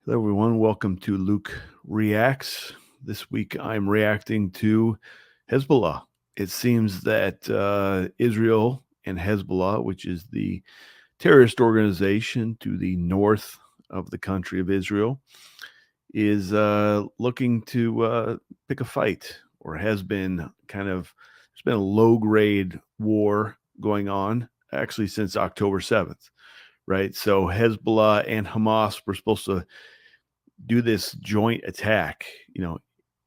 Hello, everyone. Welcome to Luke Reacts. This week I'm reacting to Hezbollah. It seems that Israel and Hezbollah, which is the terrorist organization to the north of the country of Israel, is looking to pick a fight, or has been there's been a low grade war going on actually since October 7th, right? So Hezbollah and Hamas were supposed to do this joint attack.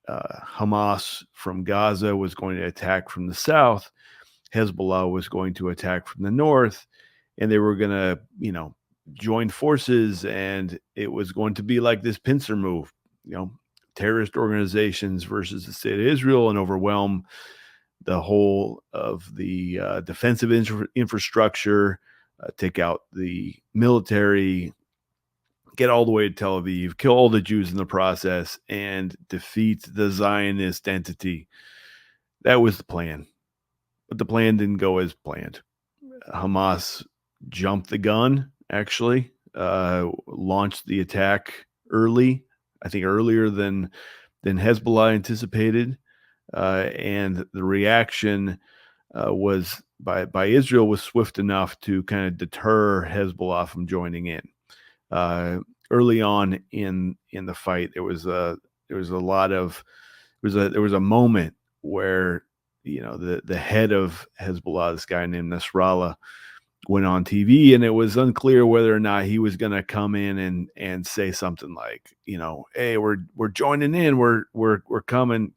Hamas from Gaza was going to attack from the south. Hezbollah was going to attack from the north, and they were going to, join forces, and it was going to be like this pincer move, terrorist organizations versus the state of Israel, and overwhelm the whole of the defensive infrastructure, take out the military, get all the way to Tel Aviv, kill all the Jews in the process, and defeat the Zionist entity. That was the plan. But the plan didn't go as planned. Hamas jumped the gun, actually, launched the attack early, I think earlier than Hezbollah anticipated. And the reaction was by Israel was swift enough to kind of deter Hezbollah from joining in. Early on in the fight, there was a moment where the head of Hezbollah, this guy named Nasrallah, went on TV, and it was unclear whether or not he was going to come in and say something like, hey, we're joining in, we're coming.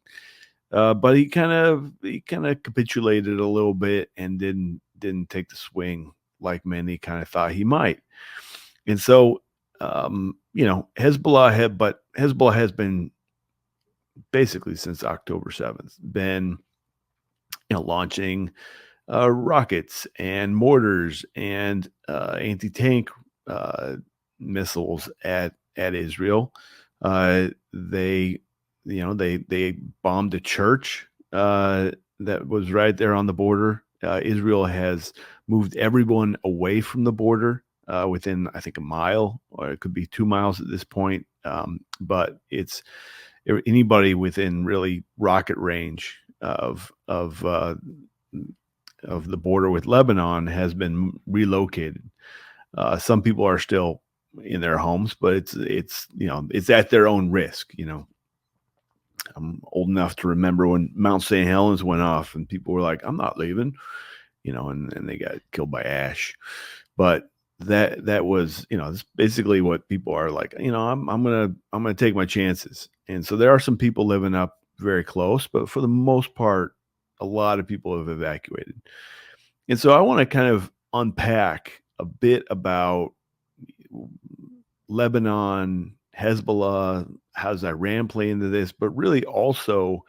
But he kind of capitulated a little bit and didn't take the swing like many kind of thought he might. And so, Hezbollah has been basically since October 7th been, launching rockets and mortars and anti-tank missiles at Israel. They bombed a church that was right there on the border. Israel has moved everyone away from the border within, I think, a mile, or it could be 2 miles at this point. But it's anybody within really rocket range of the border with Lebanon has been relocated. Some people are still in their homes, but it's at their own risk. I'm old enough to remember when Mount St. Helens went off, and people were like, "I'm not leaving," and they got killed by ash. But that was, it's basically what people are like. I'm gonna take my chances, and so there are some people living up very close, but for the most part, a lot of people have evacuated. And so I want to kind of unpack a bit about Lebanon, Hezbollah, how does Iran play into this, but really also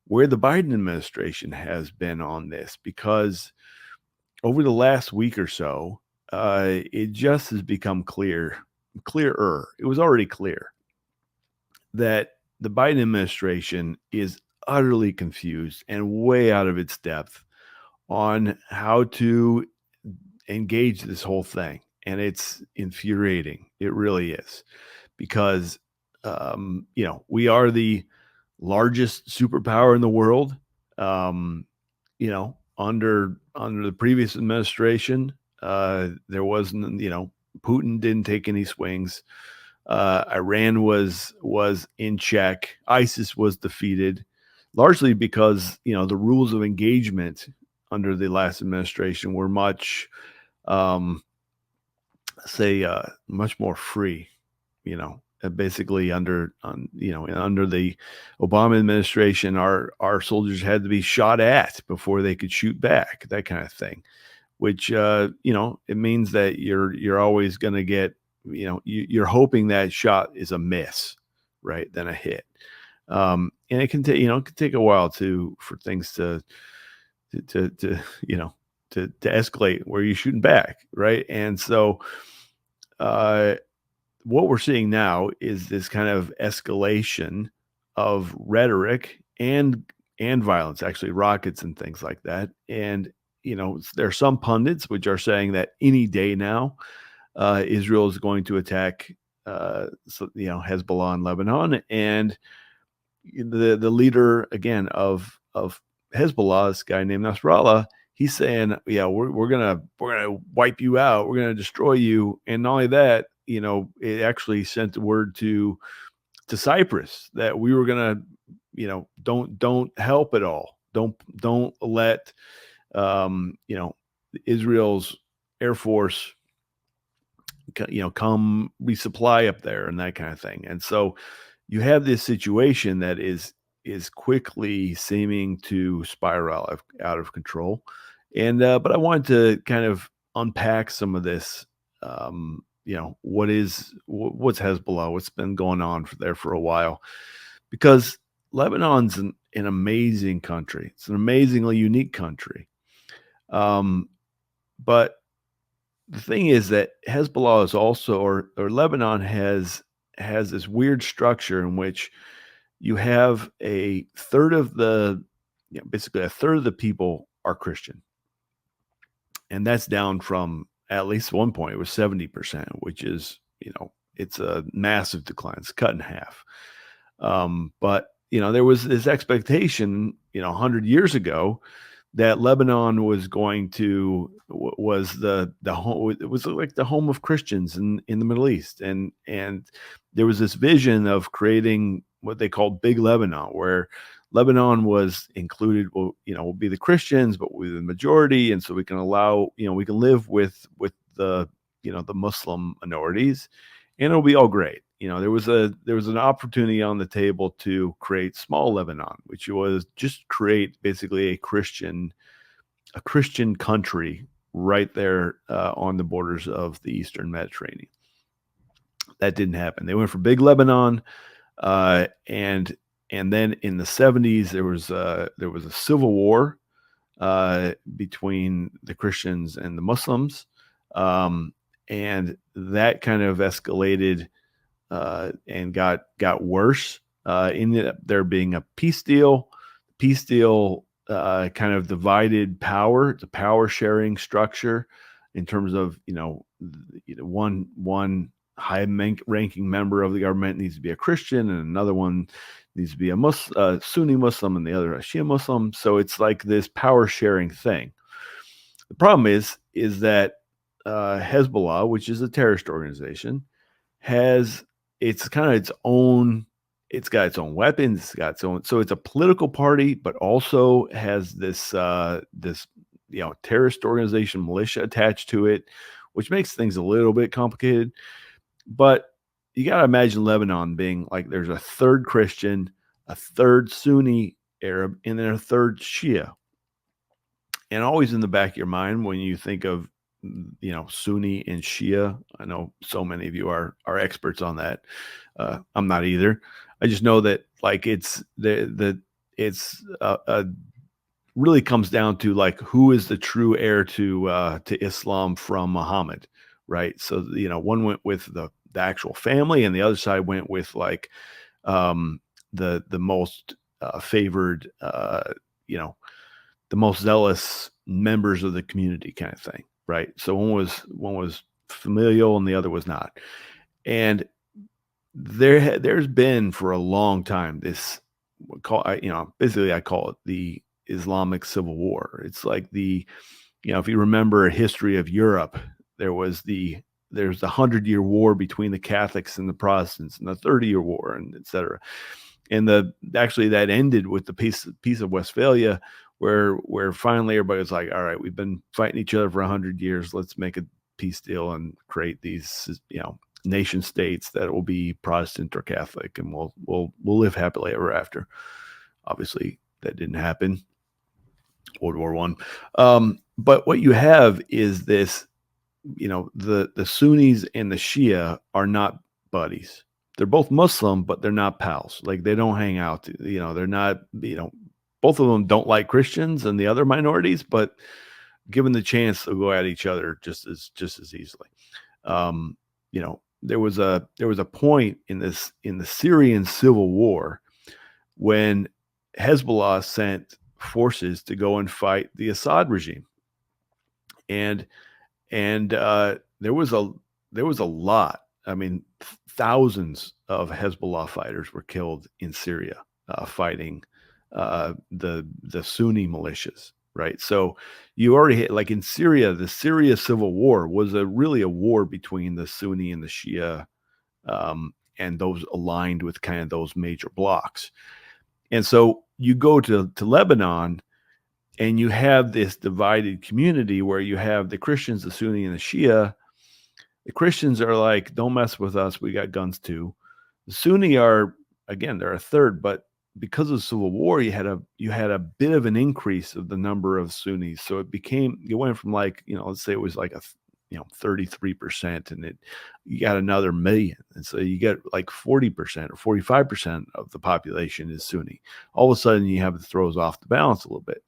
where the Biden administration has been on this, because over the last week or so, it just has become clearer. It was already clear that the Biden administration is utterly confused and way out of its depth on how to engage this whole thing. And it's infuriating. It really is, because, we are the largest superpower in the world. Under the previous administration, there wasn't, Putin didn't take any swings. Iran was in check. ISIS was defeated, largely because the rules of engagement under the last administration were much much more free. Basically under the Obama administration, our soldiers had to be shot at before they could shoot back, that kind of thing, which it means that you're always going to get, you're hoping that shot is a miss, right, than a hit. And it can take, it can take a while for things to escalate where you're shooting back, right? And so what we're seeing now is this kind of escalation of rhetoric and violence, actually rockets and things like that. And there are some pundits which are saying that any day now, Israel is going to attack so Hezbollah in Lebanon, and the leader again of Hezbollah, this guy named Nasrallah, he's saying, yeah, we're gonna wipe you out, we're gonna destroy you, and not only that, it actually sent the word to Cyprus that we were gonna, don't help at all, don't let Israel's Air Force come resupply up there and that kind of thing. And so you have this situation that is quickly seeming to spiral out of control. And but I wanted to kind of unpack some of this. What's Hezbollah? What's been going on there for a while? Because Lebanon's an amazing country. It's an amazingly unique country. But the thing is that Hezbollah is also, or Lebanon has this weird structure in which you have a third of basically a third of the people are Christian, and that's down from at least one point it was 70%, which is it's a massive decline. It's cut in half. But there was this expectation 100 years ago that Lebanon was going to was the home. It was like the home of Christians in the Middle East, and there was this vision of creating what they called Big Lebanon, where Lebanon was included. Will be the Christians, but we're the majority, and so we can allow we can live with the the Muslim minorities, and it'll be all great. There was an opportunity on the table to create small Lebanon, which was just create basically a Christian country right there on the borders of the Eastern Mediterranean. That didn't happen. They went for Big Lebanon, and then in the 70s there was a civil war between the Christians and the Muslims, and that kind of escalated and got worse. Ended up there being a peace deal. Peace deal kind of divided power. It's a power sharing structure in terms of one high ranking member of the government needs to be a Christian, and another one needs to be a Sunni Muslim, and the other a Shia Muslim. So it's like this power sharing thing. The problem is that Hezbollah, which is a terrorist organization, has it's kind of its own. It's got its own weapons. It's got its own. So it's a political party, but also has this terrorist organization militia attached to it, which makes things a little bit complicated. But you got to imagine Lebanon being like there's a third Christian, a third Sunni Arab, and then a third Shia. And always in the back of your mind when you think of Sunni and Shia, I know so many of you are experts on that. I'm not either. I just know that like it's really comes down to like who is the true heir to Islam from Muhammad, right? So one went with the actual family, and the other side went with like the most favored, the most zealous members of the community kind of thing, right? So one was familial and the other was not. And there's been for a long time this basically I call it the Islamic Civil War. It's like if you remember a history of Europe, there's the 100-year war between the Catholics and the Protestants, and the 30-year war, and etc. And actually that ended with the peace of Westphalia, where finally everybody was like, all right, we've been fighting each other for 100 years. Let's make a peace deal and create these nation states that will be Protestant or Catholic, and we'll live happily ever after. Obviously, that didn't happen. World War I. But what you have is this, the Sunnis and the Shia are not buddies. They're both Muslim, but they're not pals. Like they don't hang out. They're not. Both of them don't like Christians and the other minorities, but given the chance, they'll go at each other just as easily. There was a point in the Syrian civil war when Hezbollah sent forces to go and fight the Assad regime, and there was a lot. I mean, thousands of Hezbollah fighters were killed in Syria fighting the Sunni militias, right? So you already had, like in Syria, the Syria civil war was really a war between the Sunni and the Shia, and those aligned with kind of those major blocks. And so you go to Lebanon, and you have this divided community where you have the Christians, the Sunni, and the Shia. The Christians are like, don't mess with us. We got guns too. The Sunni are, again, they're a third, but because of the civil war, you had a bit of an increase of the number of Sunnis. So it went from like, let's say it was like 33%, and you got another million. And so you get like 40% or 45% of the population is Sunni. All of a sudden you have it throws off the balance a little bit.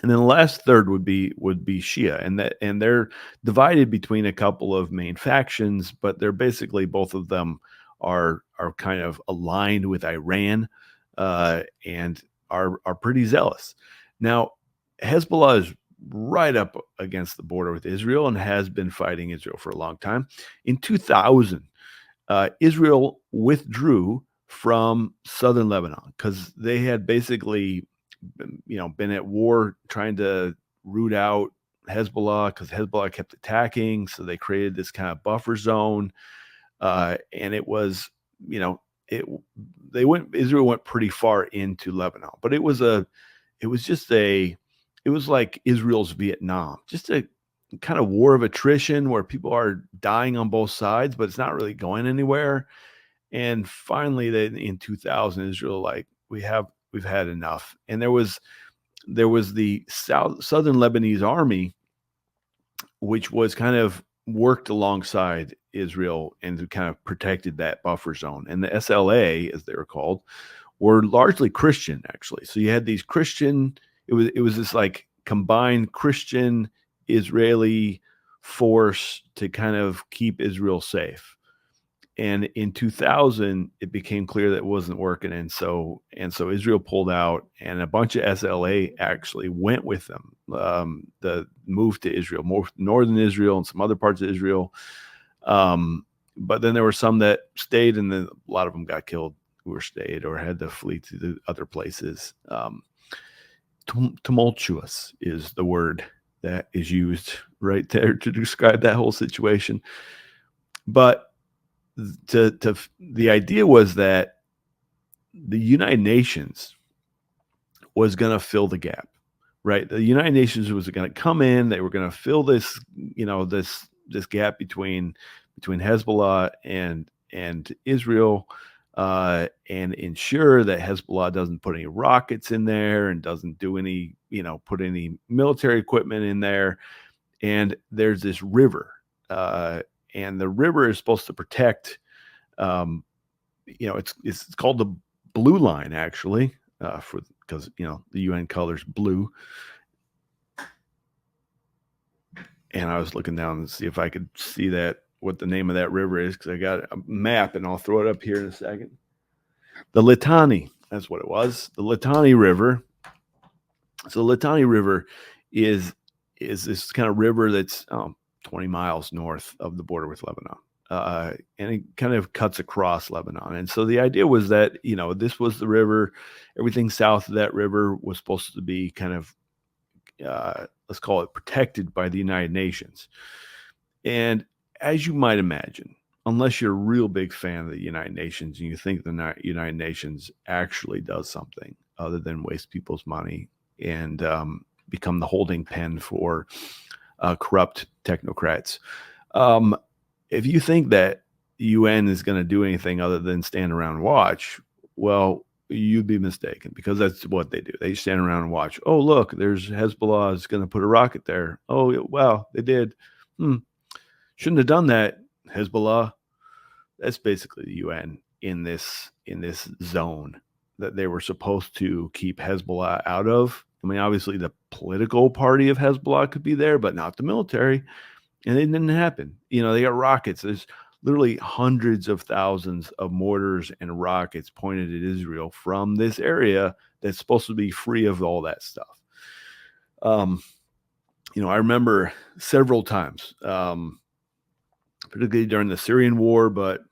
And then the last third would be Shia, and they're divided between a couple of main factions, but they're basically, both of them are kind of aligned with Iran, and are pretty zealous. Now, Hezbollah is right up against the border with Israel and has been fighting Israel for a long time. In 2000, Israel withdrew from southern Lebanon because they had basically been at war trying to root out Hezbollah, because Hezbollah kept attacking. So they created this kind of buffer zone. And it was, Israel went pretty far into Lebanon, but it was like Israel's Vietnam, just a kind of war of attrition where people are dying on both sides, but it's not really going anywhere. And finally, in 2000, Israel, like, we've had enough. And there was the southern Lebanese army, which was kind of worked alongside Israel and kind of protected that buffer zone. And the SLA, as they were called, were largely Christian, actually. So you had these Christian, it was this like combined Christian Israeli force to kind of keep Israel safe. And in 2000, it became clear that it wasn't working. And so Israel pulled out, and a bunch of SLA actually went with them. The move to Israel, more northern Israel and some other parts of Israel. But then there were some that stayed, and then a lot of them got killed who were stayed or had to flee to the other places. Tumultuous is the word that is used right there to describe that whole situation. But the idea was that the United Nations was going to fill the gap, right? The United Nations was going to come in. They were going to fill this, this gap between Hezbollah and Israel, and ensure that Hezbollah doesn't put any rockets in there and doesn't do any, put any military equipment in there. And there's this river, and the river is supposed to protect, it's called the blue line, actually, because the UN colors blue. And I was looking down to see if I could see what the name of that river is, because I got a map, and I'll throw it up here in a second. The Litani, that's what it was. The Litani River. So the Litani River is this kind of river that's 20 miles north of the border with Lebanon. And it kind of cuts across Lebanon. And so the idea was that, this was the river. Everything south of that river was supposed to be kind of, let's call it, protected by the United Nations. And as you might imagine, unless you're a real big fan of the United Nations and you think the United Nations actually does something other than waste people's money and become the holding pen for corrupt technocrats, if you think that the UN is going to do anything other than stand around and watch, well, you'd be mistaken, because that's what they do. They stand around and watch. Oh, look, there's Hezbollah is going to put a rocket there. Oh, wow, they did. Shouldn't have done that, Hezbollah. That's basically the UN in this zone that they were supposed to keep Hezbollah out of. I mean, obviously the political party of Hezbollah could be there, but not the military. And it didn't happen. They got rockets. There's literally hundreds of thousands of mortars and rockets pointed at Israel from this area that's supposed to be free of all that stuff. I remember several times, particularly during the Syrian war, but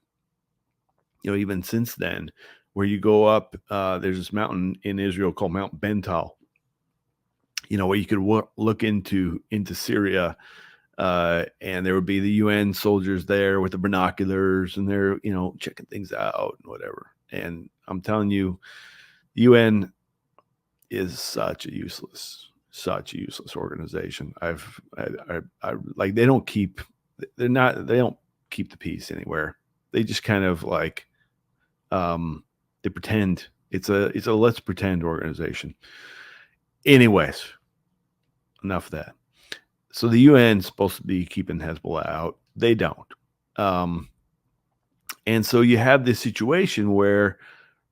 even since then, where you go up, there's this mountain in Israel called Mount Bental, where you could look into Syria, and there would be the UN soldiers there with the binoculars, and they're checking things out and whatever. And I'm telling you, the UN is such a useless organization. I like they don't keep the peace anywhere. They just kind of like they pretend. It's a let's pretend organization. Anyways, enough of that. So the UN is supposed to be keeping Hezbollah out. They don't. And so you have this situation where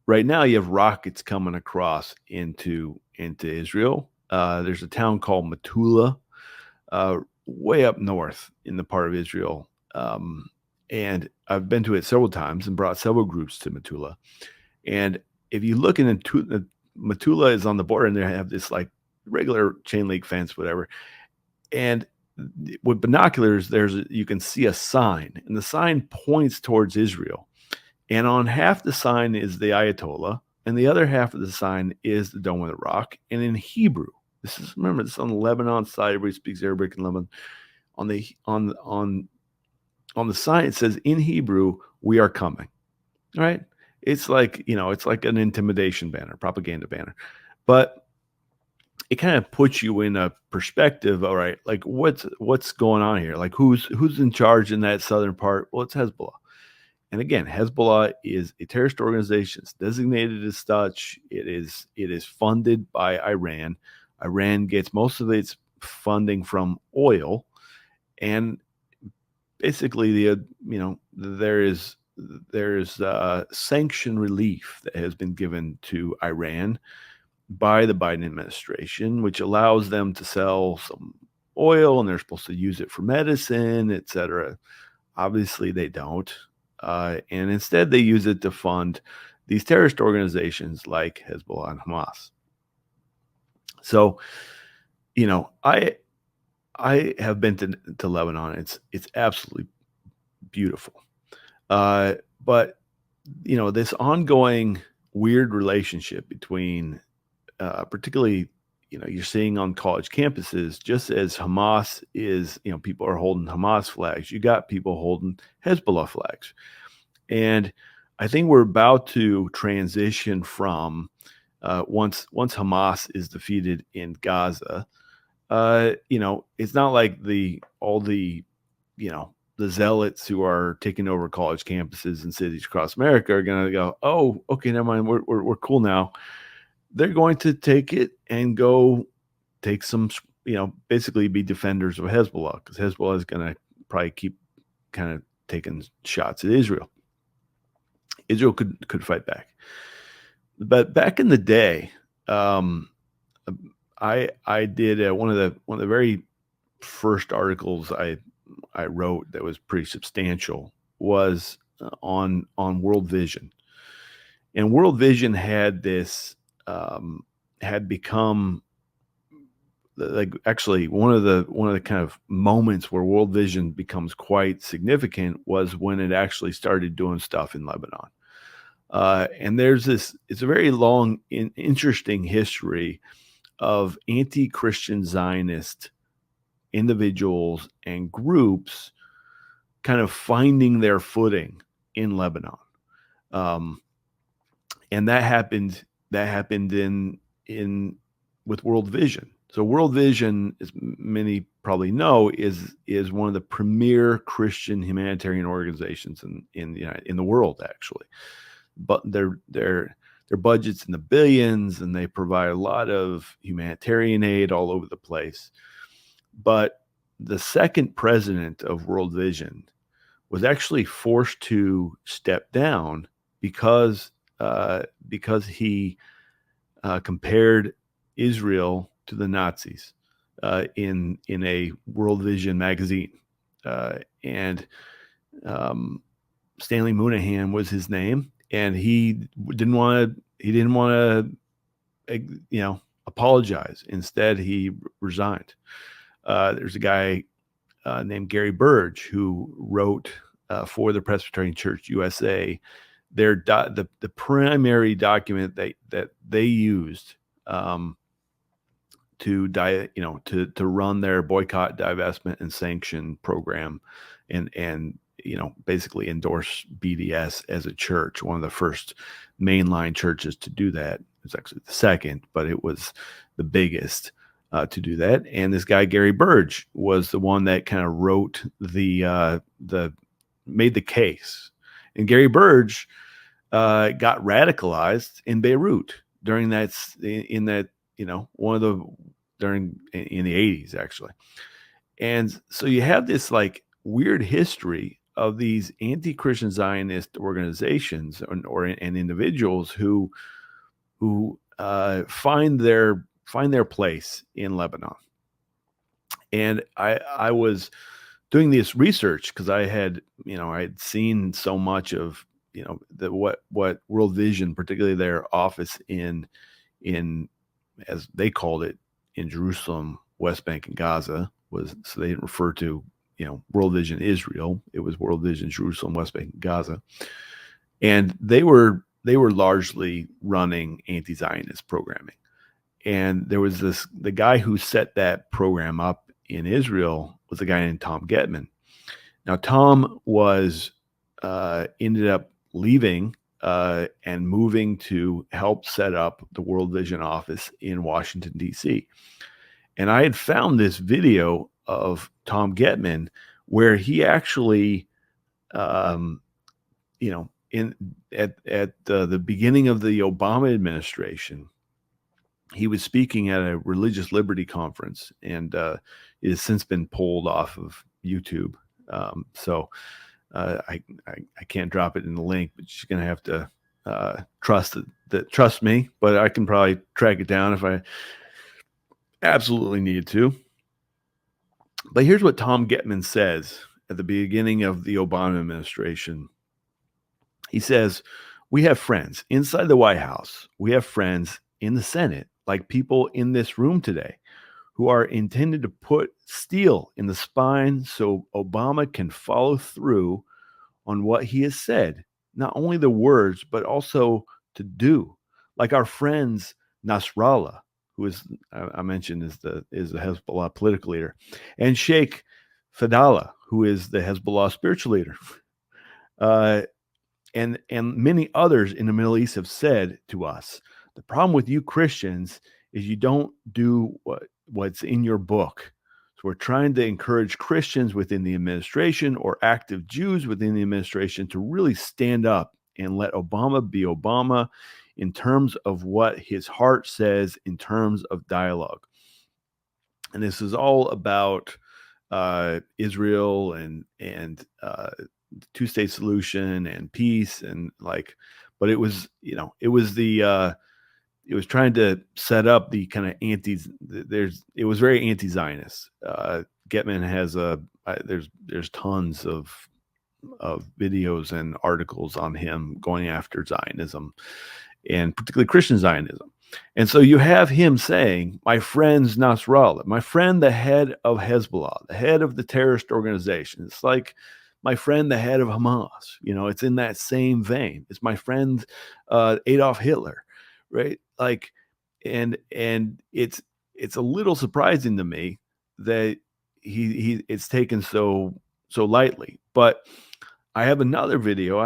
right now you have rockets coming across into Israel. There's a town called Metula, way up north in the part of Israel. And I've been to it several times and brought several groups to Metula. And if you look into Metula is on the border, and they have this like regular chain link fence, whatever. And with binoculars, you can see a sign, and the sign points towards Israel. And on half the sign is the Ayatollah, and the other half of the sign is the Dome of the Rock. And in Hebrew, remember, this is on the Lebanon side. Everybody speaks Arabic in Lebanon. On the sign, it says in Hebrew, "We are coming." All right. It's like, it's like an intimidation banner, propaganda banner. But it kind of puts you in a perspective. All right, like what's going on here? Like who's in charge in that southern part? Well, it's Hezbollah. And again, Hezbollah is a terrorist organization. It's designated as such. It is funded by Iran. Iran gets most of its funding from oil, and basically there is sanction relief that has been given to Iran by the Biden administration, which allows them to sell some oil, and they're supposed to use it for medicine, etc. Obviously, they don't. And instead, they use it to fund these terrorist organizations like Hezbollah and Hamas. So, I have been to Lebanon. It's absolutely beautiful. But this ongoing weird relationship between, particularly, you're seeing on college campuses, just as Hamas is, people are holding Hamas flags, you got people holding Hezbollah flags. And I think we're about to transition from, once Hamas is defeated in Gaza, it's not like all the zealots who are taking over college campuses and cities across America are going to go, oh, okay, never mind, we're cool now. They're going to take it and go take some, basically be defenders of Hezbollah, because Hezbollah is going to probably keep kind of taking shots at Israel. Israel could fight back. But back in the day, I did one of the very first articles I wrote that was pretty substantial was on World Vision. And World Vision had this had become like actually one of the kind of moments where World Vision becomes quite significant was when it actually started doing stuff in Lebanon. And it's a very long, interesting history of anti-Christian Zionist individuals and groups kind of finding their footing in Lebanon. And that happened in with World Vision. So World Vision, as many probably know, is one of the premier Christian humanitarian organizations in the world, actually. But their budget's in the billions, and they provide a lot of humanitarian aid all over the place. But the second president of World Vision was actually forced to step down because he compared Israel to the Nazis in a World Vision magazine, and Stanley Moynihan was his name, and he didn't want to apologize. Instead, he resigned. There's a guy named Gary Burge who wrote for the Presbyterian Church USA the primary document that they used to run their boycott, divestment, and sanction program, and basically endorse BDS as a church, one of the first mainline churches to do that. It's actually the second, but it was the biggest to do that. And this guy Gary Burge was the one that kind of wrote made the case. And Gary Burge got radicalized in Beirut during that in the 80s actually. And so you have this like weird history of these anti-Christian Zionist organizations and individuals who find their place in Lebanon. And I was doing this research because I had seen so much of what World Vision, particularly their office in as they called it in Jerusalem, West Bank, and Gaza was. So they didn't refer to World Vision Israel. It was World Vision Jerusalem, West Bank, and Gaza, and they were largely running anti-Zionist programming. And there was the guy who set that program up in Israel was a guy named Tom Getman. Now Tom was ended up leaving and moving to help set up the World Vision office in Washington, D.C. And I had found this video of Tom Getman where he actually, at the beginning of the Obama administration, he was speaking at a religious liberty conference, and it has since been pulled off of YouTube. So I can't drop it in the link, but you're going to have to trust me. But I can probably track it down if I absolutely needed to. But here's what Tom Getman says at the beginning of the Obama administration. He says, "We have friends inside the White House. We have friends in the Senate, like people in this room today, who are intended to put steel in the spine so Obama can follow through on what he has said, not only the words, but also to do. Like our friends Nasrallah, who is, I mentioned, is the Hezbollah political leader, and Sheikh Fadallah, who is the Hezbollah spiritual leader. And many others in the Middle East have said to us, the problem with you Christians is you don't do what's in your book. So we're trying to encourage Christians within the administration or active Jews within the administration to really stand up and let Obama be Obama in terms of what his heart says, in terms of dialogue." And this is all about Israel and two-state solution and peace, and but it was it was trying to set up the kind of it was very anti-Zionist. Getman has there's tons of videos and articles on him going after Zionism, and particularly Christian Zionism. And so you have him saying, my friend's Nasrallah, my friend, the head of Hezbollah, the head of the terrorist organization. It's like my friend, the head of Hamas. It's in that same vein. It's my friend Adolf Hitler, right? And it's a little surprising to me that it's taken so lightly. But I have another video.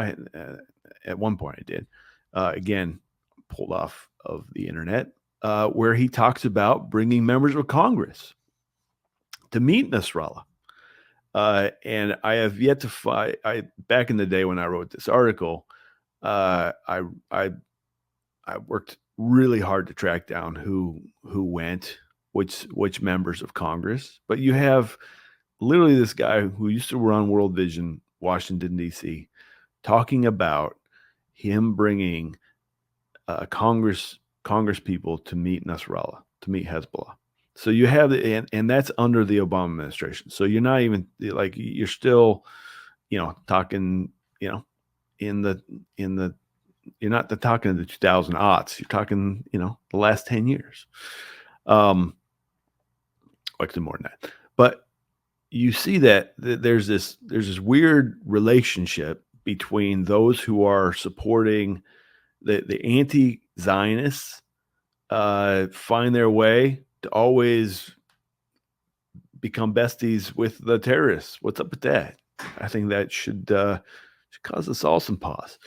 At one point I did, again, pulled off of the internet, where he talks about bringing members of Congress to meet Nasrallah. And I have yet to find. Back in the day when I wrote this article, I worked really hard to track down who went, which members of Congress. But you have literally this guy who used to run World Vision, Washington, D.C., talking about him bringing Congress people to meet Nasrallah, to meet Hezbollah. So you have and that's under the Obama administration. So you're not even you're still, talking, in the you're not talking the 2000 aughts. You're talking, the last 10 years. Actually more than that. But you see that there's this weird relationship between those who are supporting the anti-Zionists find their way to always become besties with the terrorists. What's up with that? I think that should cause us all some pause.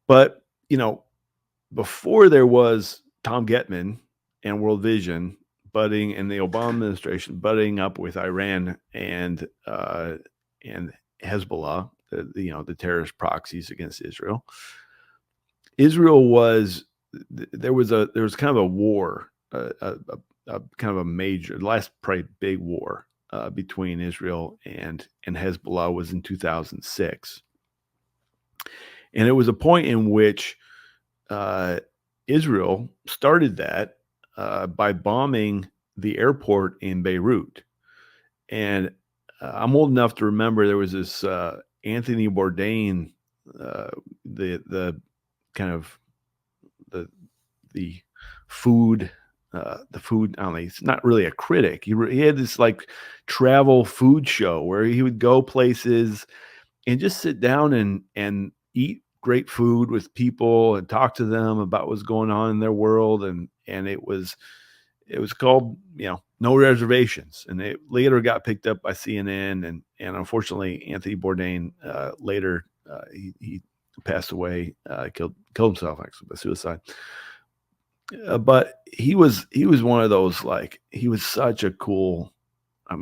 But, before there was Tom Getman and World Vision budding in the Obama administration, budding up with Iran and Hezbollah, the terrorist proxies against Israel. Israel was there was kind of a war, a kind of a major last probably big war between Israel and Hezbollah was in 2006, and it was a point in which Israel started that by bombing the airport in Beirut. And I'm old enough to remember there was this Anthony Bourdain, the kind of the food, I don't know, he's not really a critic. He had this like travel food show where he would go places and just sit down and eat great food with people and talk to them about what's going on in their world. And it was called, No Reservations. And it later got picked up by CNN. And unfortunately, Anthony Bourdain later, he passed away, killed himself actually by suicide. But he was one of those, like, he was such a cool, to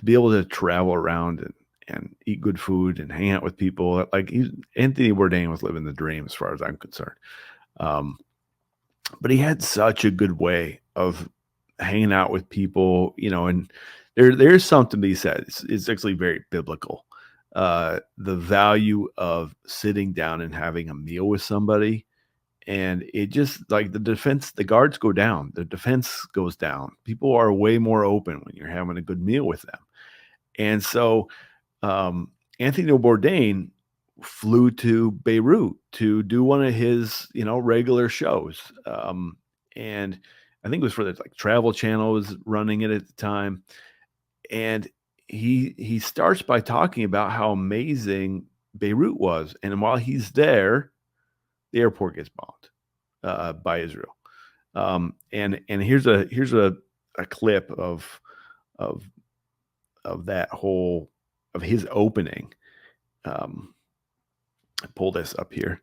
be able to travel around and eat good food and hang out with people. Like Anthony Bourdain was living the dream as far as I'm concerned. But he had such a good way of hanging out with people, and there's something to be said. It's actually very biblical. The value of sitting down and having a meal with somebody, and it just like the guards go down, the defense goes down. People are way more open when you're having a good meal with them. And so Anthony Bourdain flew to Beirut to do one of his, regular shows. And I think it was for the Travel Channel was running it at the time. And he starts by talking about how amazing Beirut was. And while he's there, the airport gets bombed by Israel. And here's a clip of that whole of his opening. I pull this up here.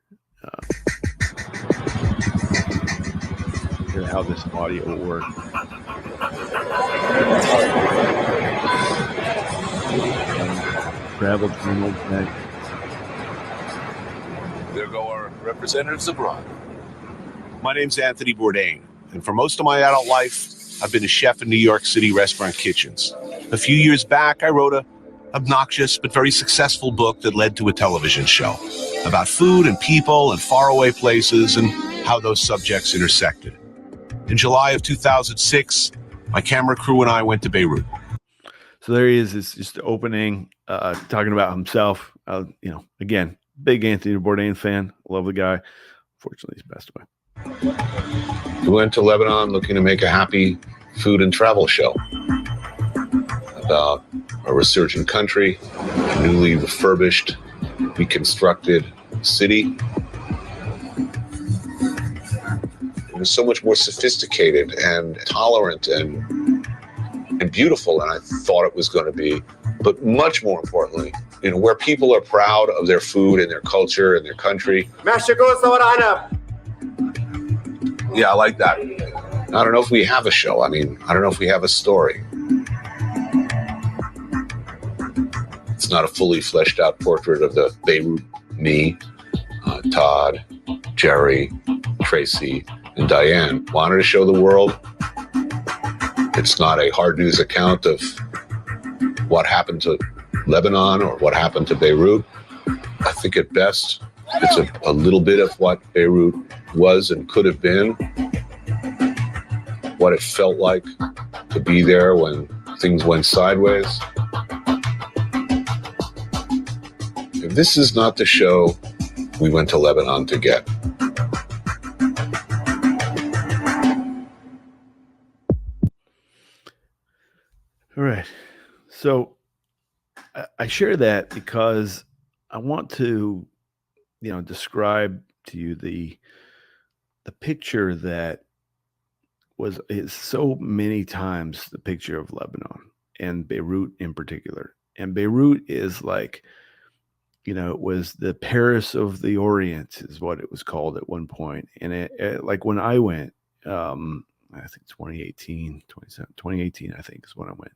How this audio will work. Travel Channel. There go our representatives abroad. My name's Anthony Bourdain, and for most of my adult life, I've been a chef in New York City restaurant kitchens. A few years back, I wrote a obnoxious but very successful book that led to a television show about food and people and faraway places and how those subjects intersected. In July of 2006, my camera crew and I went to Beirut. So there he is. It's just the opening, talking about himself. Again, big Anthony Bourdain fan. Love the guy. Fortunately, he's passed away. We went to Lebanon looking to make a happy food and travel show about a resurgent country, a newly refurbished, reconstructed city. It was so much more sophisticated and tolerant and beautiful than I thought it was going to be. But much more importantly, where people are proud of their food and their culture and their country. Yeah, I like that. I don't know if we have a show. I don't know if we have a story. It's not a fully fleshed out portrait of the Beirut me, Todd, Jerry, Tracy, and Diane wanted to show the world. It's not a hard news account of what happened to Lebanon or what happened to Beirut. I think at best, it's a little bit of what Beirut was and could have been, what it felt like to be there when things went sideways. If this is not the show we went to Lebanon to get. All right. So I share that because I want to, describe to you the picture that is so many times the picture of Lebanon and Beirut in particular. And Beirut is like, it was the Paris of the Orient is what it was called at one point. And like when I went, I think 2018, I think is when I went.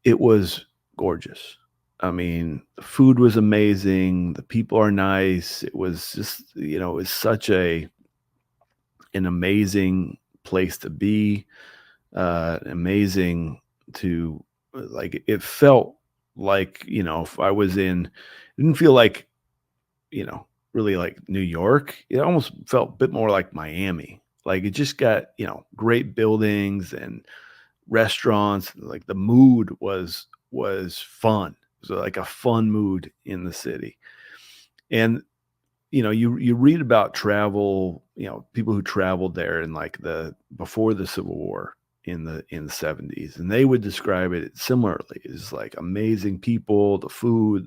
It was gorgeous. I mean, the food was amazing. The people are nice. It was just, it was such an amazing place to be. Amazing to like. It felt like, if I was in, it didn't feel like, really like New York. It almost felt a bit more like Miami. Like it just got, great buildings and restaurants. Like the mood was fun. So like a fun mood in the city. And you read about travel, people who traveled there in like the before the Civil War in the 70s, and they would describe it similarly. It's like amazing people, the food,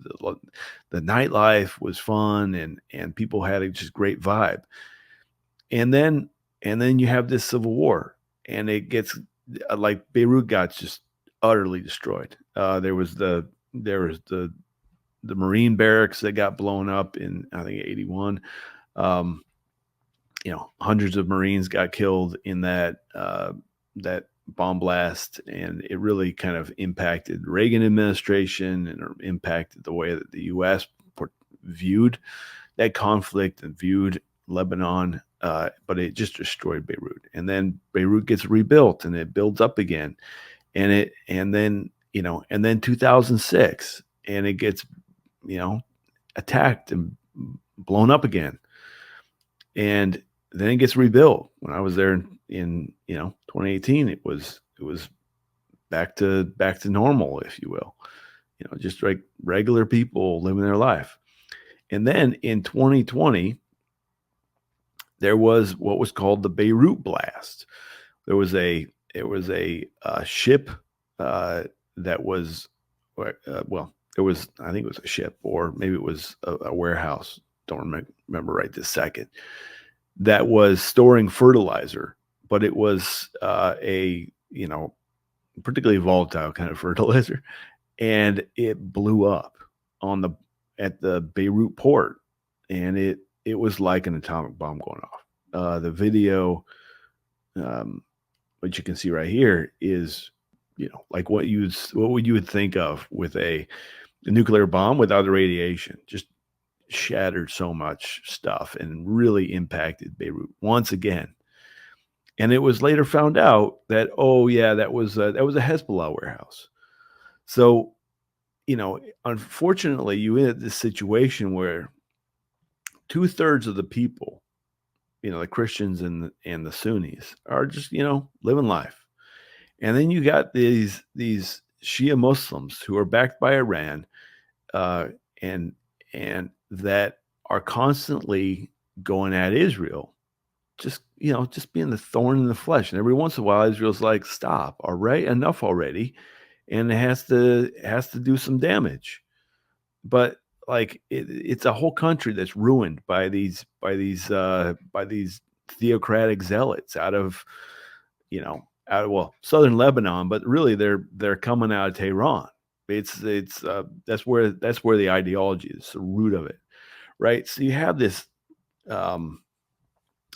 the nightlife was fun, and people had a just great vibe. And then you have this Civil War, and it gets like Beirut got just utterly destroyed. There was the Marine barracks that got blown up in, I think, 81. Um, hundreds of Marines got killed in that bomb blast, and it really kind of impacted the Reagan administration and impacted the way that the U.S. viewed that conflict and viewed Lebanon. But it just destroyed Beirut, and then Beirut gets rebuilt and it builds up again, and then 2006, and it gets attacked and blown up again. And then it gets rebuilt. When I was there in 2018, it was back to normal, if you will. Just like regular people living their life. And then in 2020, there was what was called the Beirut blast. There was a ship that was well, it was, I think it was a ship, or maybe it was a warehouse. Don't remember right this second. That was storing fertilizer, but it was a particularly volatile kind of fertilizer, and it blew up at the Beirut port, and it was like an atomic bomb going off. The video, what you can see right here, is like what you would think of with a nuclear bomb without the radiation. Just shattered so much stuff and really impacted Beirut once again. And it was later found out that, oh yeah, that was a Hezbollah warehouse. So, unfortunately, you had this situation where 2/3 of the people, the Christians and the Sunnis, are just living life. And then you got these Shia Muslims who are backed by Iran, uh, and that are constantly going at Israel, just being the thorn in the flesh. And every once in a while, Israel's like, "Stop, all right, enough already," and it has to do some damage. But like it's a whole country that's ruined by these theocratic zealots out of well, southern Lebanon, but really they're coming out of Tehran. It's that's where the ideology is, the root of it, right? So you have this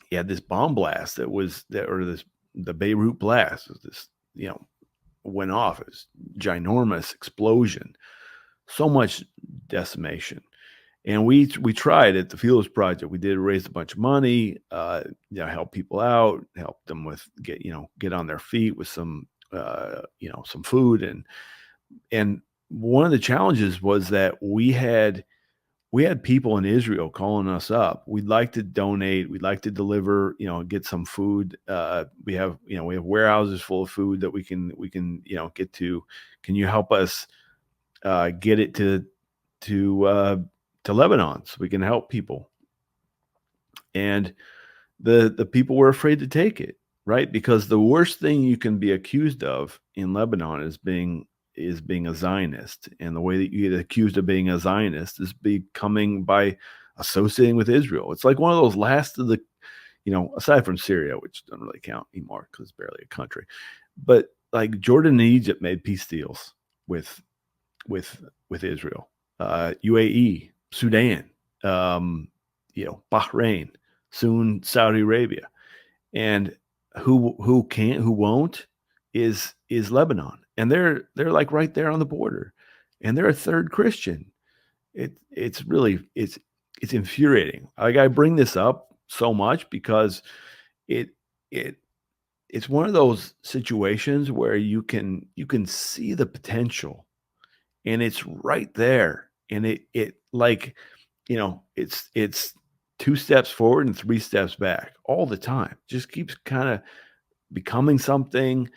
this bomb blast the Beirut blast was this, went off. It was ginormous explosion, so much decimation. And we tried at the Philos project. We did raise a bunch of money, help people out, help them with get on their feet with some some food, and one of the challenges was that we had people in Israel calling us up. We'd like to donate. We'd like to deliver, get some food. We have warehouses full of food that we can get to. Can you help us get it to Lebanon so we can help people? And the people were afraid to take it, right? Because the worst thing you can be accused of in Lebanon is being a Zionist, and the way that you get accused of being a Zionist is becoming by associating with Israel. It's like one of those last of the, aside from Syria, which doesn't really count anymore because it's barely a country, but like Jordan and Egypt made peace deals with Israel, UAE, Sudan, Bahrain, soon Saudi Arabia, and who won't is Lebanon, and they're like right there on the border, and they're a third Christian. It's infuriating. Like, I bring this up so much because it's one of those situations where you can see the potential, and it's right there, and it like, it's 2 steps forward and 3 steps back all the time. Just keeps kind of becoming something,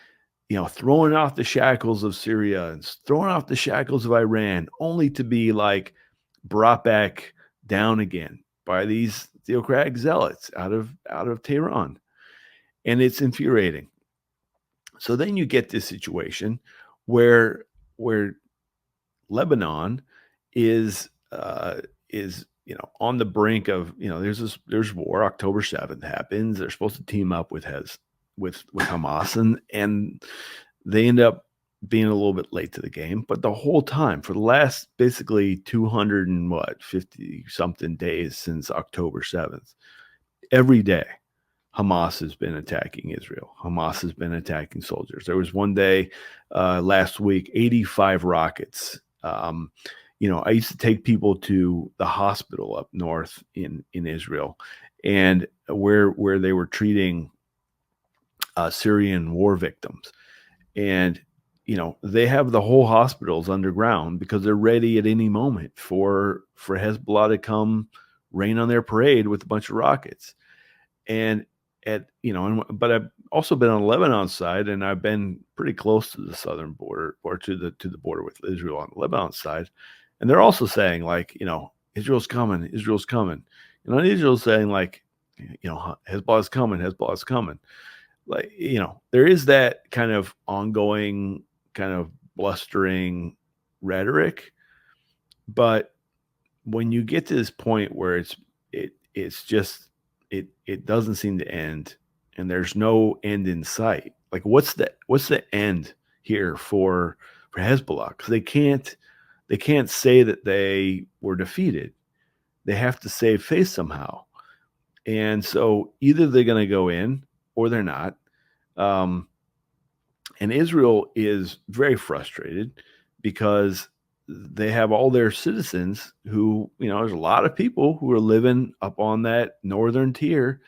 throwing off the shackles of Syria and throwing off the shackles of Iran, only to be like brought back down again by these theocratic zealots out of Tehran. And it's infuriating. So then you get this situation where Lebanon is on the brink of, there's war. October 7th happens. They're supposed to team up with Hamas, and they end up being a little bit late to the game. But the whole time, for the last basically 250 something days since October 7th, every day Hamas has been attacking Israel. Hamas has been attacking soldiers. There was one day last week, 85 rockets. I used to take people to the hospital up north in Israel, and where they were treating Syrian war victims. And, they have the whole hospitals underground because they're ready at any moment for Hezbollah to come rain on their parade with a bunch of rockets. And but I've also been on the Lebanon side, and I've been pretty close to the southern border, or to the border with Israel on the Lebanon side. And they're also saying, like, Israel's coming. And Israel's saying, like, Hezbollah's coming. Like, there is that kind of ongoing, kind of blustering rhetoric. But when you get to this point where it's just, it doesn't seem to end, and there's no end in sight. Like, what's the end here for Hezbollah? Because they can't say that they were defeated. They have to save face somehow. And so either they're going to go in or they're not. And Israel is very frustrated because they have all their citizens who, there's a lot of people who are living up on that northern tier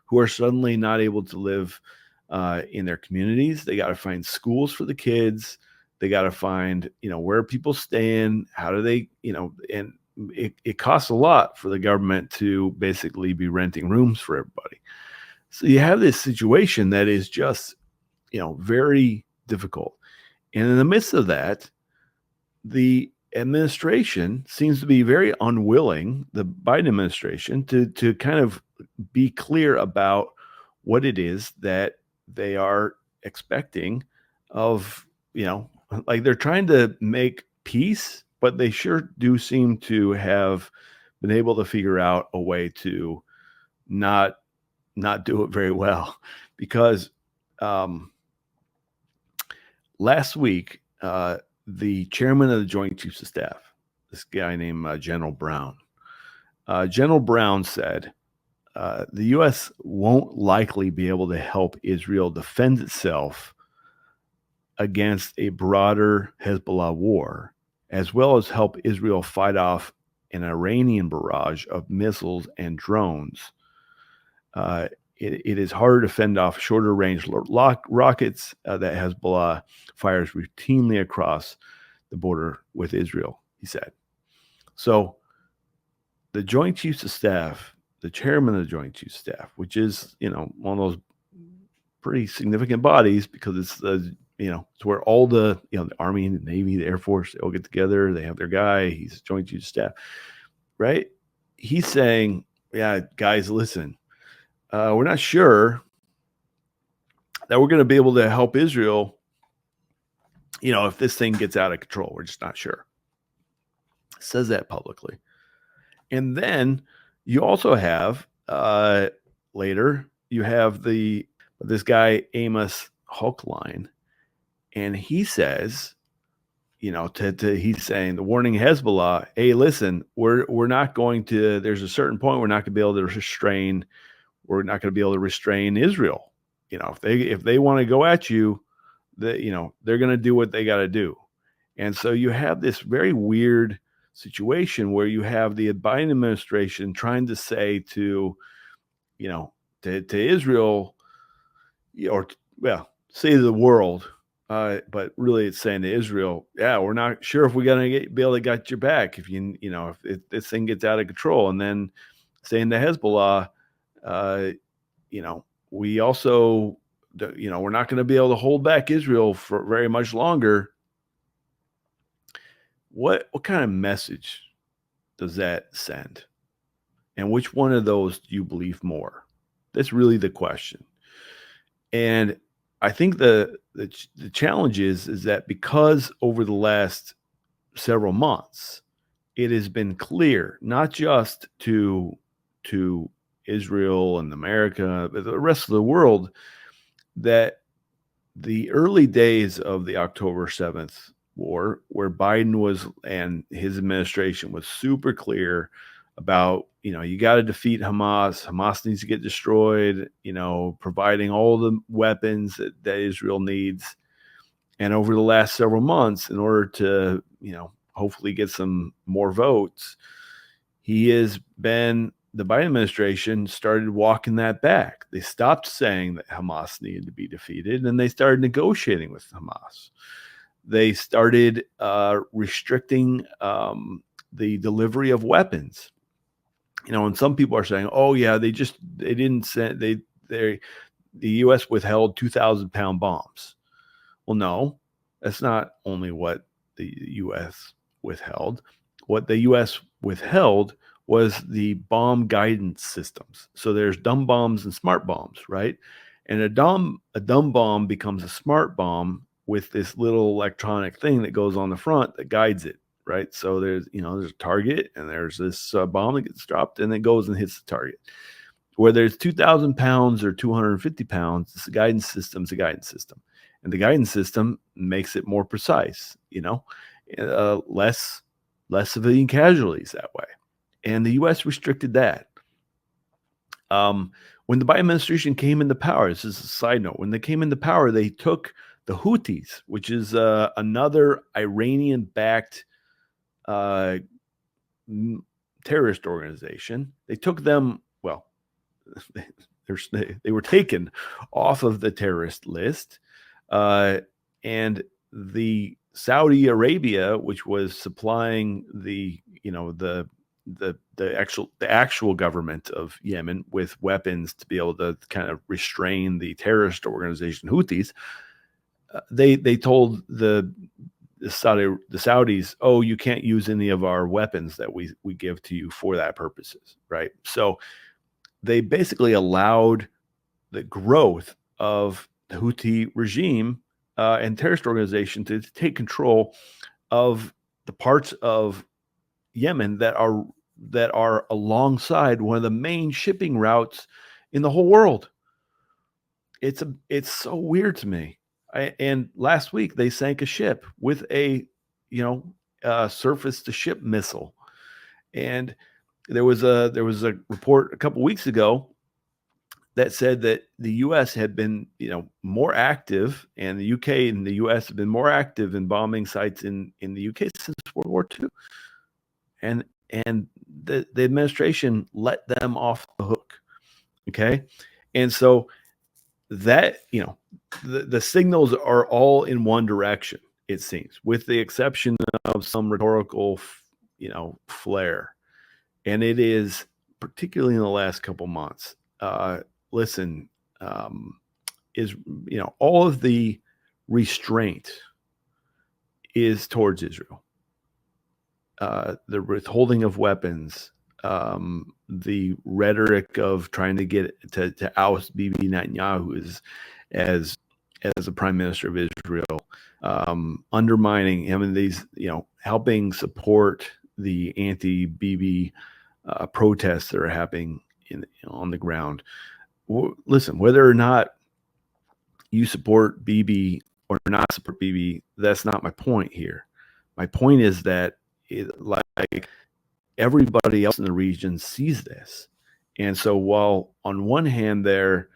who are suddenly not able to live in their communities. They got to find schools for the kids. They got to find, where people staying. How do they, and it costs a lot for the government to basically be renting rooms for everybody. So you have this situation that is just, very difficult. And in the midst of that, the administration seems to be very unwilling, the Biden administration, to kind of be clear about what it is that they are expecting of, like, they're trying to make peace, but they sure do seem to have been able to figure out a way to not do it very well. Because last week, the chairman of the Joint Chiefs of Staff, this guy named General Brown, said the U.S. won't likely be able to help Israel defend itself against a broader Hezbollah war, as well as help Israel fight off an Iranian barrage of missiles and drones. It is harder to fend off shorter range rockets that Hezbollah fires routinely across the border with Israel, he said. So the Joint Chiefs of Staff, the chairman of the Joint Chiefs of Staff, which is, one of those pretty significant bodies, because it's it's where all the, the Army and the Navy, the Air Force, they all get together. They have their guy. He's Joint Chiefs of Staff, right? He's saying, yeah, guys, listen, we're not sure that we're going to be able to help Israel if this thing gets out of control. We're just not sure. Says that publicly. And then you also have later, you have this guy, Amos Hochlein, and he says, he's saying the warning Hezbollah, hey, listen, we're not going to, there's a certain point we're not going to be able to restrain, Israel. If they want to go at you, they're going to do what they got to do. And so you have this very weird situation where you have the Biden administration trying to say to Israel, say to the world, but really it's saying to Israel, yeah, we're not sure if we're going to be able to get your back if if this thing gets out of control. And then saying to Hezbollah, we also, we're not going to be able to hold back Israel for very much longer. What kind of message does that send? And which one of those do you believe more? That's really the question. And I think the challenge is that because over the last several months, it has been clear, not just to Israel and America, but the rest of the world, that the early days of the October 7th war, where Biden and his administration was super clear about, you got to defeat Hamas. Hamas needs to get destroyed, providing all the weapons that Israel needs. And over the last several months, in order to, hopefully get some more votes, the Biden administration started walking that back. They stopped saying that Hamas needed to be defeated, and they started negotiating with Hamas. They started restricting the delivery of weapons. And some people are saying, "Oh yeah, the U.S. withheld 2,000-pound bombs." Well, no, that's not only what the U.S. withheld. What the U.S. withheld was the bomb guidance systems. So there's dumb bombs and smart bombs, right? And a dumb bomb becomes a smart bomb with this little electronic thing that goes on the front that guides it, right? So there's a target, and there's this bomb that gets dropped, and it goes and hits the target. Whether it's 2,000 pounds or 250 pounds, this guidance system is a guidance system. And the guidance system makes it more precise, less civilian casualties that way. And the U.S. restricted that. When the Biden administration came into power, this is a side note, when they came into power, they took the Houthis, which is another Iranian-backed terrorist organization. They took them, they were taken off of the terrorist list. And the Saudi Arabia, which was supplying the actual government of Yemen with weapons to be able to kind of restrain the terrorist organization Houthis, they told the Saudis, "Oh, you can't use any of our weapons that we give to you for that purposes," right? So they basically allowed the growth of the Houthi regime and terrorist organization to take control of the parts of Yemen that are alongside one of the main shipping routes in the whole world. It's so weird to me. And last week they sank a ship with a surface to ship missile, and there was a report a couple weeks ago that said that the U.S. had been, more active, and the UK and the U.S. have been more active in bombing sites in the UK since World War II, and the administration let them off the hook. Okay, and so that the signals are all in one direction, it seems, with the exception of some rhetorical, flair, and it is particularly in the last couple months. Is all of the restraint is towards Israel. The withholding of weapons, the rhetoric of trying to get to oust Bibi Netanyahu as a prime minister of Israel, undermining, these, helping support the anti-Bibi protests that are happening on the ground. Listen, whether or not you support Bibi or not support Bibi, that's not my point here. My point is that like everybody else in the region sees this, and so while on one hand there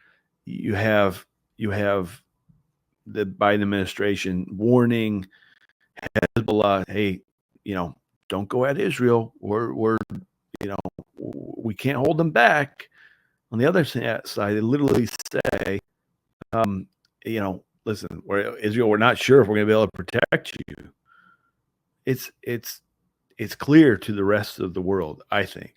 you have the Biden administration warning Hezbollah, hey, don't go at Israel. We're we can't hold them back. On the other side, they literally say, listen, Israel, we're not sure if we're going to be able to protect you. It's clear to the rest of the world, I think,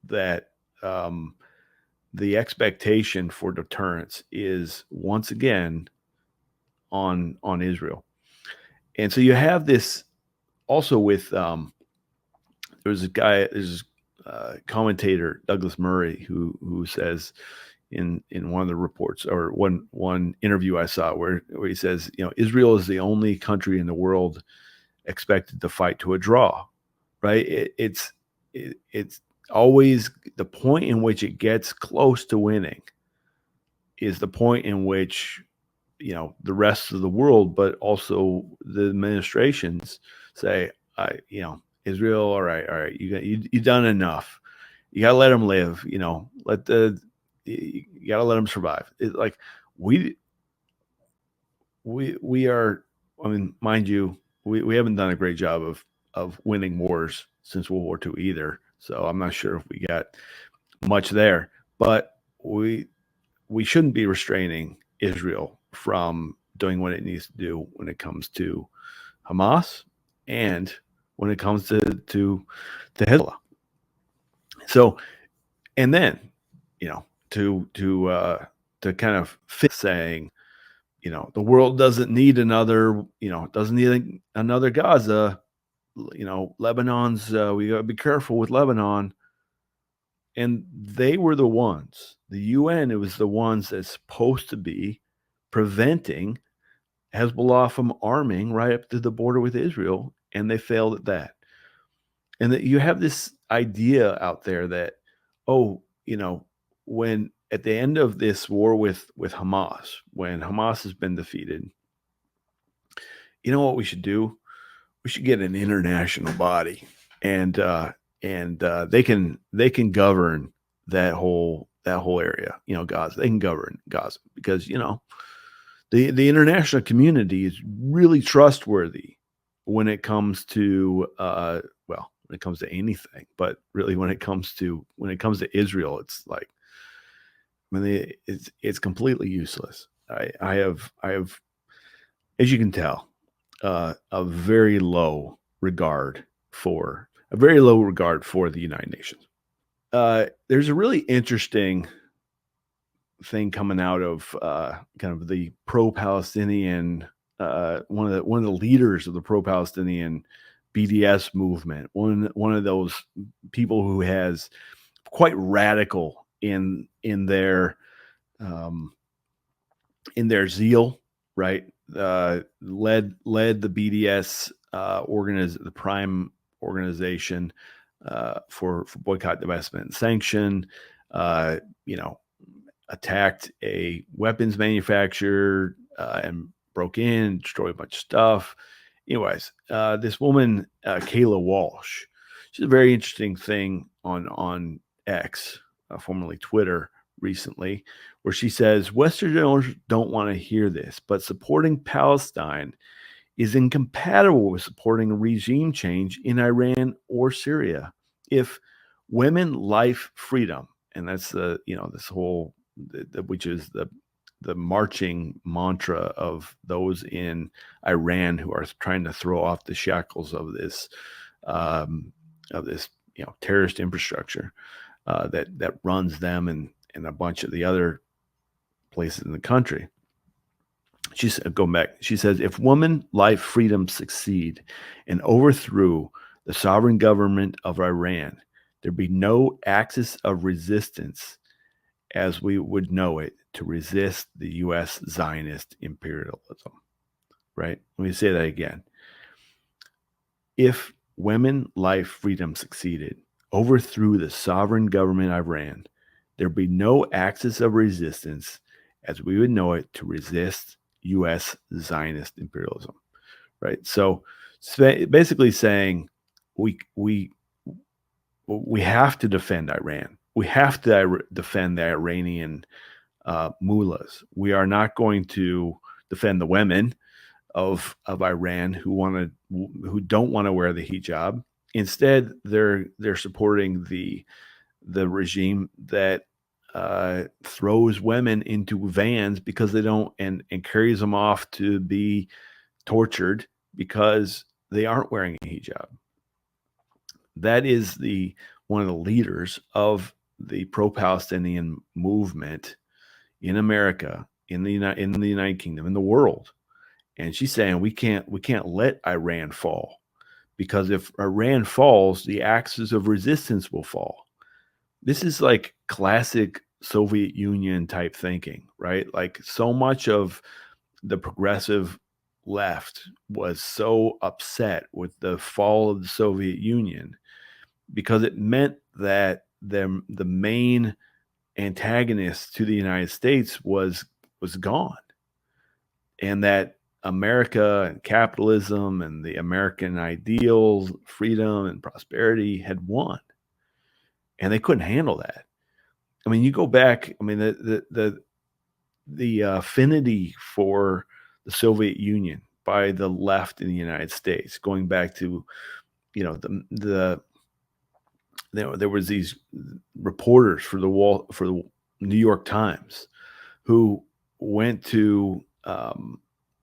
that the expectation for deterrence is once again on Israel. And so you have this also with there's a commentator, Douglas Murray, who says in one of the reports, or one interview I saw where he says, Israel is the only country in the world expected to fight to a draw, right? It's always the point in which it gets close to winning is the point in which the rest of the world, but also the administrations say, Israel, all right, you done enough. You gotta let them live. You gotta let them survive. It's like we are. I mean, mind you, we haven't done a great job of winning wars since World War II either. So I'm not sure if we got much there, but we shouldn't be restraining Israel from doing what it needs to do when it comes to Hamas and when it comes to Hezbollah. So, and then, to kind of fit saying, the world doesn't need another Gaza. Lebanon's, we gotta be careful with Lebanon. And they were the ones, the UN, it was the ones that's supposed to be preventing Hezbollah from arming right up to the border with Israel, and they failed at that. And that you have this idea out there that, when at the end of this war with Hamas, when Hamas has been defeated, you know what we should do? We should get an international body, and they can govern that whole area, Gaza. They can govern Gaza because the international community is really trustworthy when it comes to when it comes to anything, but really when it comes to Israel, it's like, it's completely useless. I have, as you can tell, a very low regard for the United Nations. There's a really interesting thing coming out of kind of the pro-Palestinian, one of the leaders of the pro-Palestinian BDS movement, one of those people who has quite radical in their zeal, right? Led the BDS the Prime organization for boycott, divestment, and sanction. Attacked a weapons manufacturer and broke in, destroyed a bunch of stuff. Anyways, this woman, Kayla Walsh, she's a very interesting thing on X, formerly Twitter, recently, where she says Westerners don't want to hear this, but supporting Palestine is incompatible with supporting a regime change in Iran or Syria. If women, life, freedom, and that's this whole, which is the marching mantra of those in Iran who are trying to throw off the shackles of this terrorist infrastructure that runs them and a bunch of the other places in the country. She says, if woman, life, freedom succeed and overthrew the sovereign government of Iran, there'd be no axis of resistance as we would know it to resist the U.S. Zionist imperialism, right? Let me say that again. If women, life, freedom succeeded, overthrew the sovereign government of Iran, there'd be no axis of resistance as we would know it to resist U.S. Zionist imperialism, right? So basically saying we have to defend Iran. We have to defend the Iranian mullahs. We are not going to defend the women of Iran who don't want to wear the hijab. Instead, they're supporting the regime that throws women into vans because they don't and carries them off to be tortured because they aren't wearing a hijab. That is one of the leaders of the pro-Palestinian movement in America, in the United Kingdom, in the world. And she's saying we can't let Iran fall, because if Iran falls, the axis of resistance will fall. This is like classic Soviet Union type thinking, right? Like, so much of the progressive left was so upset with the fall of the Soviet Union because it meant that the main antagonist to the United States was gone, and that America and capitalism and the American ideals, freedom and prosperity had won, and they couldn't handle that. I mean, you go back. I mean, the affinity for the Soviet Union by the left in the United States, going back to, there was these reporters for the New York Times who went to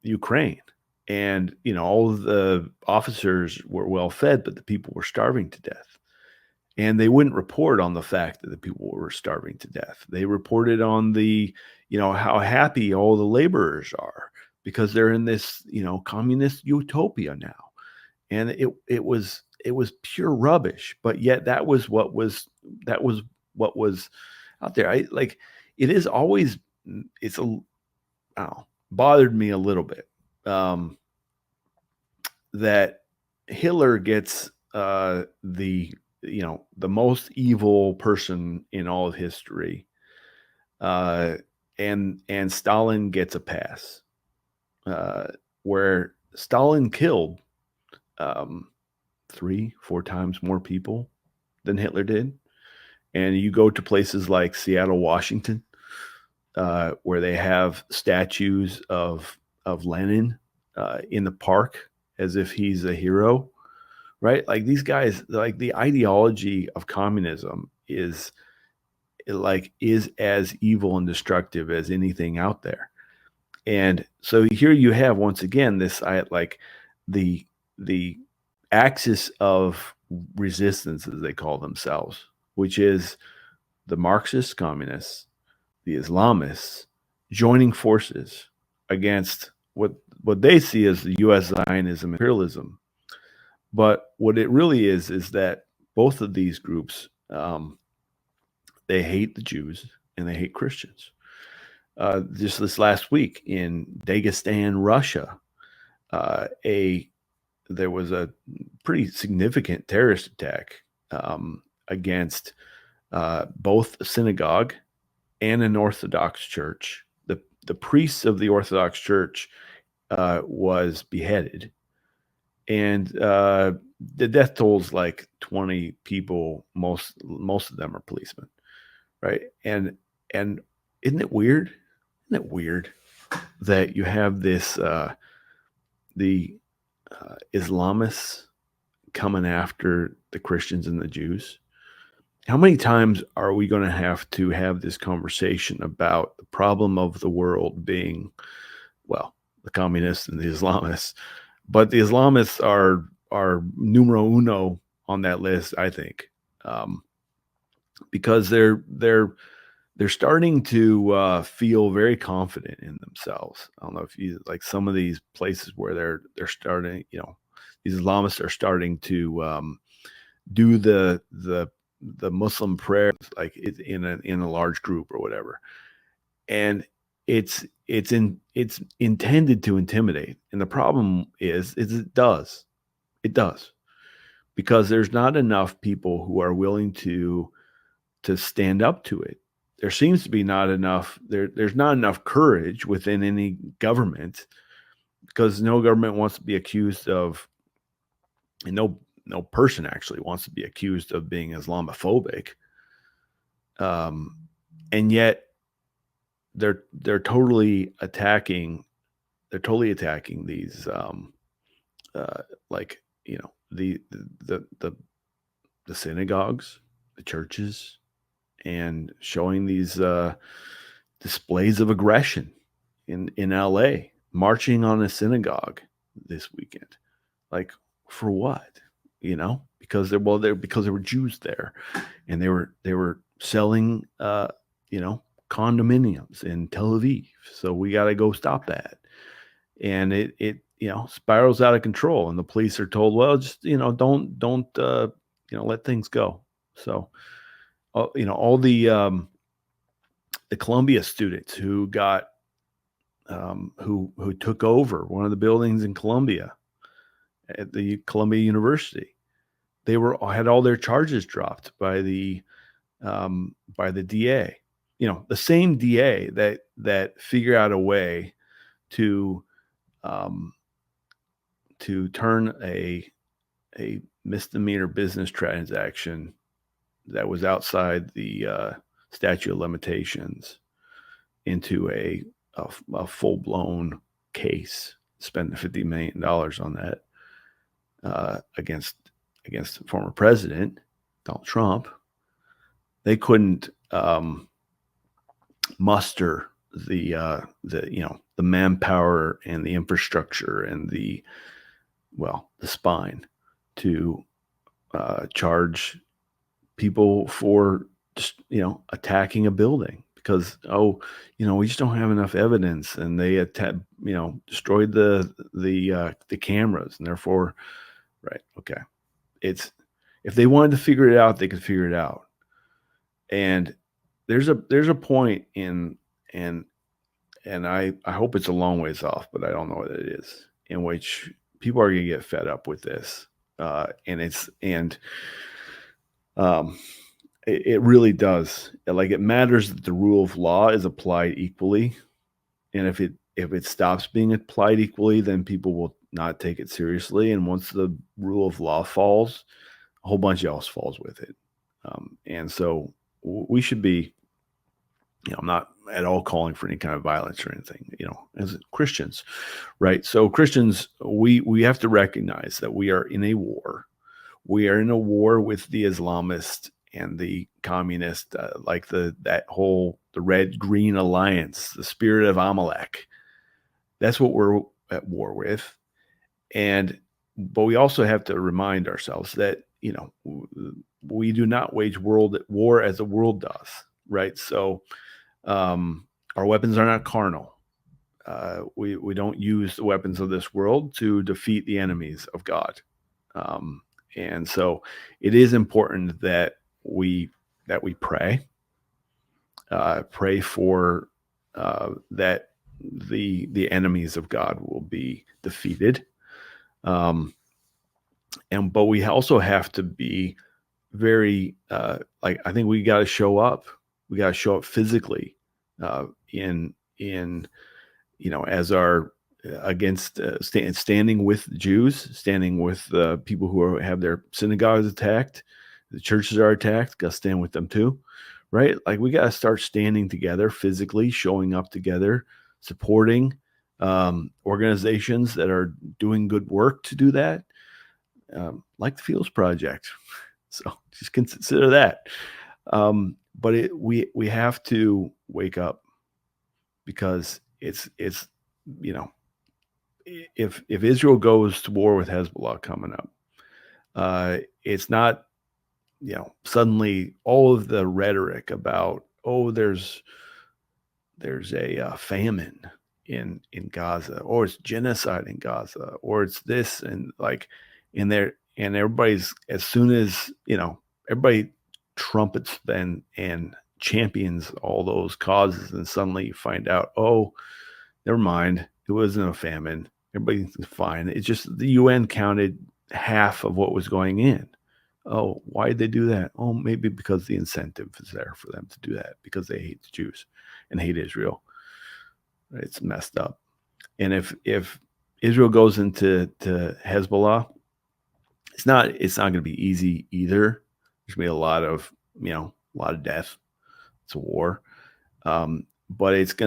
Ukraine, and all of the officers were well fed, but the people were starving to death. And they wouldn't report on the fact that the people were starving to death. They reported on how happy all the laborers are because they're in this, communist utopia now. And it was pure rubbish. But yet that was what was out there. It is always, bothered me a little bit that Hitler gets the most evil person in all of history, and Stalin gets a pass, where Stalin killed 3-4 times more people than Hitler did. And you go to places like Seattle, Washington, where they have statues of Lenin in the park as if he's a hero, right? Like, these guys, like, the ideology of communism is as evil and destructive as anything out there. And so here you have, once again, this the axis of resistance, as they call themselves, which is the Marxist communists, the Islamists, joining forces against what they see as the U.S. Zionism imperialism. But what it really is that both of these groups, they hate the Jews and they hate Christians. Just this last week in Dagestan, Russia, there was a pretty significant terrorist attack against both a synagogue and an Orthodox church. The priests of the Orthodox church was beheaded, and the death toll's like 20 people. Most of them are policemen, right? And isn't it weird? Isn't it weird that you have this the Islamists coming after the Christians and the Jews? How many times are we going to have this conversation about the problem of the world being, well, the communists and the Islamists? But the Islamists are numero uno on that list, I think, because they're starting to feel very confident in themselves. I don't know if you like some of these places where they're starting, these Islamists are starting to do the Muslim prayer, like in a large group or whatever. And it's intended to intimidate, and the problem is it does because there's not enough people who are willing to stand up to it. There seems to be not enough. There's not enough courage within any government, because no government wants to be accused of, and no person actually wants to be accused of being Islamophobic. And yet they're totally attacking. They're totally attacking these, like, you know, the synagogues, the churches, and showing these displays of aggression in LA, marching on a synagogue this weekend. Like, for what? You know, because because there were Jews there, and they were selling you know, condominiums in Tel Aviv. So we got to go stop that. And it you know, spirals out of control, and the police are told, well, just, you know, don't you know, let things go. So you know, all the Columbia students who got who took over one of the buildings in Columbia, at the Columbia University, they had all their charges dropped by the DA. You know, the same DA that figured out a way to turn a misdemeanor business transaction that was outside the statute of limitations into a full-blown case, spending $50 million on that against the former president, Donald Trump. They couldn't muster the you know, the manpower and the infrastructure and the spine to charge people for just, you know, attacking a building, because, oh, you know, we just don't have enough evidence, and they you know, destroyed the cameras, and therefore, right, okay, it's, if they wanted to figure it out, they could figure it out. And there's a point in, and I hope it's a long ways off, but I don't know what it is, in which people are going to get fed up with this, it really does. Like, it matters that the rule of law is applied equally, and if it stops being applied equally, then people will not take it seriously. And once the rule of law falls, a whole bunch else falls with it. And so we should be, you know, I'm not at all calling for any kind of violence or anything, you know, as Christians, right? So Christians, we have to recognize that we are in a war. We are in a war with the Islamists and the communist, like the red-green alliance, the spirit of Amalek. That's what we're at war with. But we also have to remind ourselves that, you know, we do not wage war as the world does, right? So our weapons are not carnal. We don't use the weapons of this world to defeat the enemies of God. And so it is important that we pray for that the enemies of God will be defeated. But we also have to be very like, I think we got to show up. We got to show up physically in you know, as our against standing with Jews, standing with people who have their synagogues attacked, the churches are attacked. Got to stand with them too, right? Like, we got to start standing together physically, showing up together, supporting organizations that are doing good work to do that, like the Philos Project. So just consider that. But we have to wake up, because it's you know, if Israel goes to war with Hezbollah coming up, it's not, you know, suddenly all of the rhetoric about, oh, there's a famine in Gaza, or it's genocide in Gaza, or it's this, and like, and everybody's, as soon as, you know, everybody trumpets and champions all those causes, and suddenly you find out, oh, never mind, it wasn't a famine. Everything's fine. It's just the UN counted half of what was going in. Oh, why did they do that? Oh, maybe because the incentive is there for them to do that because they hate the Jews and hate Israel. It's messed up. And if Israel goes into Hezbollah, it's not going to be easy either. There's going to be a lot of death. It's a war. But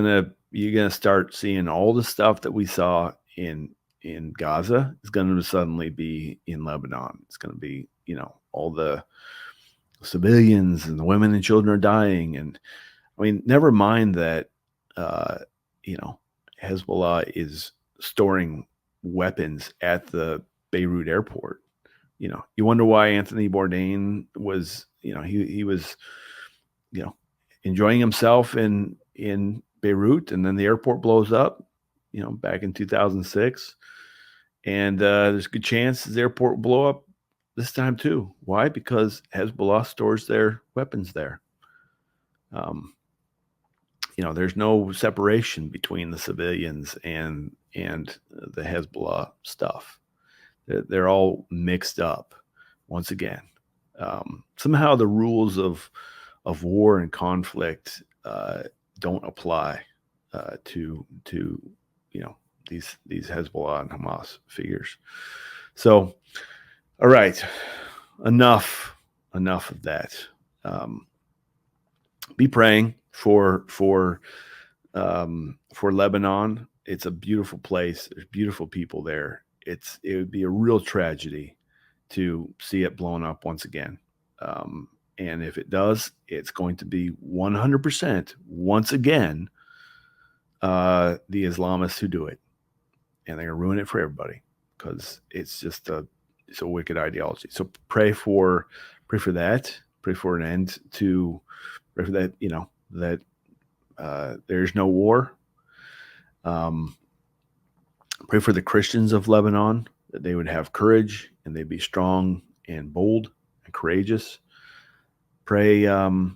you're gonna start seeing all the stuff that we saw in Gaza is going to suddenly be in Lebanon. It's going to be, all the civilians and the women and children are dying. And I mean, never mind that, Hezbollah is storing weapons at the Beirut airport. You wonder why Anthony Bourdain was, he was, enjoying himself in Beirut, and then the airport blows up, back in 2006. And there's a good chance the airport will blow up this time too. Why? Because Hezbollah stores their weapons there. There's no separation between the civilians and the Hezbollah stuff. They're all mixed up once again. Somehow the rules of war and conflict don't apply to these Hezbollah and Hamas figures. So, all right, enough of that. Be praying for Lebanon. It's a beautiful place. There's beautiful people there. It would be a real tragedy to see it blown up once again. And if it does, it's going to be 100% once again the Islamists who do it, and they're gonna ruin it for everybody because it's just it's a wicked ideology. So pray for that. Pray for an end to. Pray for that. That there's no war. Pray for the Christians of Lebanon, that they would have courage and they'd be strong and bold and courageous. Pray, and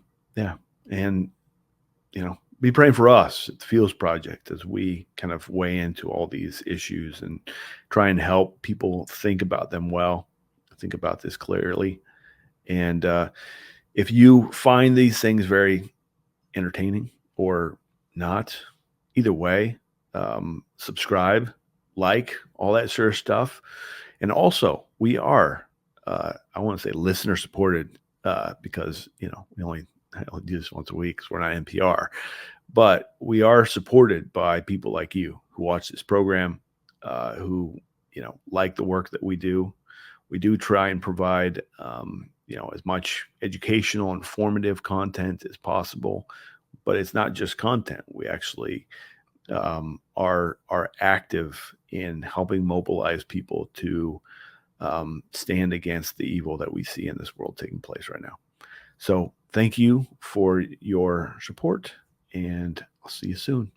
be praying for us at the Philos Project as we kind of weigh into all these issues and try and help people think about them well, think about this clearly. And if you find these things very entertaining or not, either way, subscribe, like, all that sort of stuff. And also, we are, I want to say listener supported, because, we only do this once a week because we're not NPR. But we are supported by people like you who watch this program, who, like the work that we do. We do try and provide, as much educational, informative content as possible. But it's not just content. We actually are active in helping mobilize people to stand against the evil that we see in this world taking place right now. So thank you for your support, and I'll see you soon.